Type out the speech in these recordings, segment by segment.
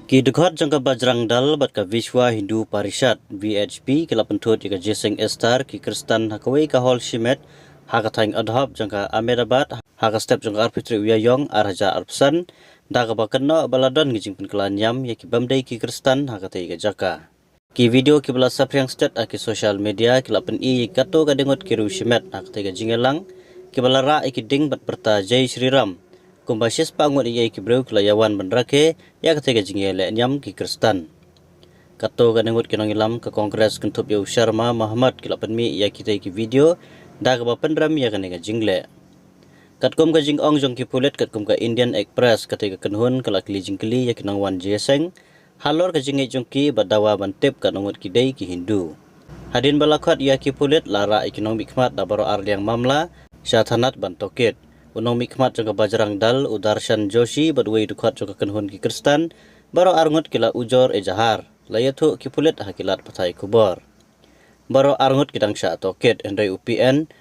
Ki dekat jangka Bajrang Dal bat ka Vishwa Hindu Parishad VHP kila pentut ika Jesing Estar ki Kristan hakawai ka hol shimet haka thaing adhab jangka Ahmedabad haka step jangka Arpitri Uyayong arhaja arpsan daga bakanno baladon ngijing penkelan yam ya ki bamdai ki Kristan haka tai ka jaka. Ki video ki bala sapriang stat aki social media kila pen i kato ka dengot ki ru shimet haka tai ka jingelang ki bala ra iki ding bat berta Jai Shri Ram. Kumbasis pangut iya ki breu kelayawan bendrake ya ketiga jingele nyam ki Kristan. Kato ganengut kinong ilam ke Kongres kentup Yau Sharma Muhammad kila penmi ya kita ki video da ka pendram ya kanega jingle. Katkum ka jing ong jong ki pulet katkum ka Indian Express ketiga kenhun kala kli jingkli ya kinong wan jeseng halor ka jinge jong ki badawa bantep kanongut ki dei ki Hindu. Hadin balakhat ya ki pulet lara ikinong mikmat da baro arliang mamla syathanat bantokit. Unong mikmat jangka Bajrang Dal Udarshan Joshi badway dukat jangka kenhun ki Kristan baro arngut kila ujor ejahar layatu ki pulet hakilat patai kubor baro arngut kidang sya toket endai UPN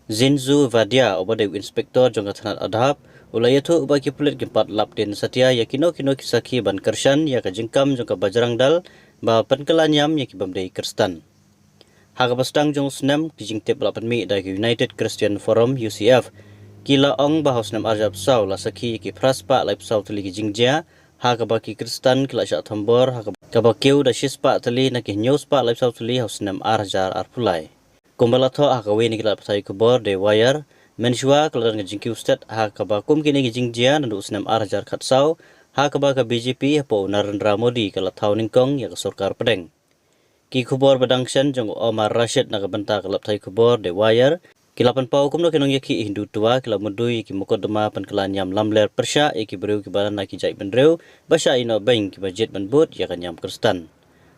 Zinzu Vadia obade inspektor jangka thanat adhab ulayatu uba ki pulet kimpat lapden satya yakino kisaki ban kershan ya ka jingkam jangka Bajrang Dal ba penkelanyam ya ki bamdai Kristan haga pastang jong snem kijing tep lapan mi da United Christian Forum UCF kila ong bahos nam arjab saw la saki ki praspa laip saw tuli ki jingjia ha ka baki Kristan kila sya thambor ha ka bakiu da shispa tuli na ki news pa laip saw tuli haus nam arjar arpulai kumbala tho ha ka weni kila patai kubor de wire menshua kila nga jingkiu stat ha ka bakum kini ki jingjia nandu usnam arjar khat saw ha ka baka BJP po Narendra Modi kala thau ningkong ya ka sarkar pedeng ki kubor badangshan jong Omar Rashid na ka banta kala patai kubor de wire Kilapan pau kumno kinong yaki Hindu tua kila mudui ki mukodama penkelan yam lamler persya ki bereu ki balan ki jai benreu basya ino beng ki bajet benbut ya kan yam Kristan.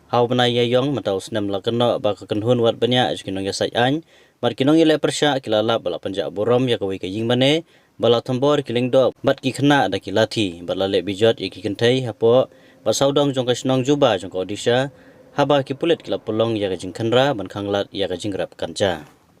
Hau benai ya yong matau senam la keno ba ka kenhun wat benya kinong ya sai an mar kinong ile persya kila lap bala panja borom ya kawai ka ying mane bala thambor kiling do mat ki khna da ki lathi bala le bijot ya ki kentai hapo ba saudong jong ka snong juba jong ka odisha haba ki pulet kila polong ya ka jing khanra ban khanglat ya ka jingrap kancha.